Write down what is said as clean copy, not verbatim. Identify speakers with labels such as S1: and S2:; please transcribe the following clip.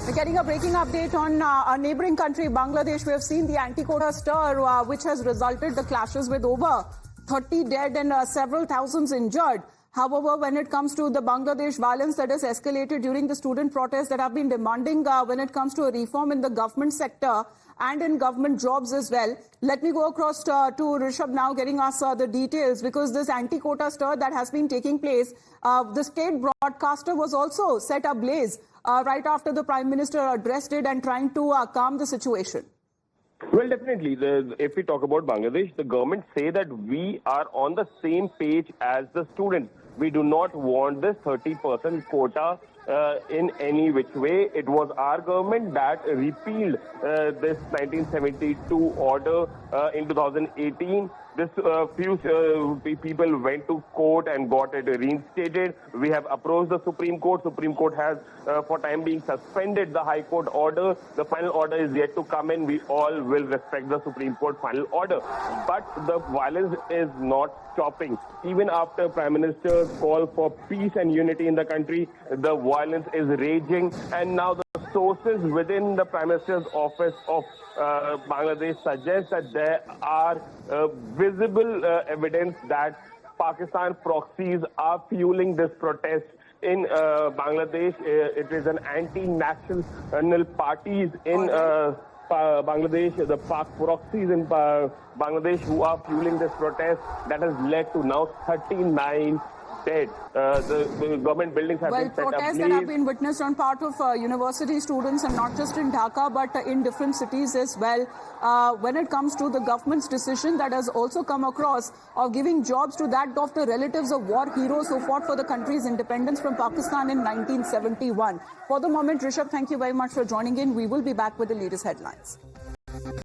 S1: We're getting a breaking update on our neighboring country, Bangladesh. We have seen the anti-quota stir, which has resulted the clashes with over 30 dead and several thousands injured. However, when it comes to the Bangladesh violence that has escalated during the student protests that have been demanding when it comes to a reform in the government sector and in government jobs as well. Let me go across to Rishabh now, getting us the details, because this anti-quota stir that has been taking place, the state broadcaster was also set ablaze right after the Prime Minister addressed it and trying to calm the situation.
S2: Well, definitely. If we talk about Bangladesh, the government say that we are on the same page as the students. We do not want this 30% quota in any which way. It was our government that repealed this 1972 order in 2018. This few people went to court and got it reinstated. We have approached the Supreme Court. Supreme Court has, for time being, suspended the High Court order. The final order is yet to come in. We all will respect the Supreme Court final order. But the violence is not stopping. Even after Prime Minister's call for peace and unity in the country, the violence is raging. And now the sources within the Prime Minister's office of Bangladesh suggest that there are visible evidence that Pakistan proxies are fueling this protest in Bangladesh. It is an anti-national parties in Bangladesh, the Pak proxies in Bangladesh who are fueling this protest that has led to now 39 dead. The government buildings have been set ablaze.
S1: Protests that have been witnessed on part of university students, and not just in Dhaka but in different cities as well. When it comes to the government's decision that has also come across of giving jobs to that of the relatives of war heroes who fought for the country's independence from Pakistan in 1971. For the moment, Rishabh, thank you very much for joining in. We will be back with the latest headlines.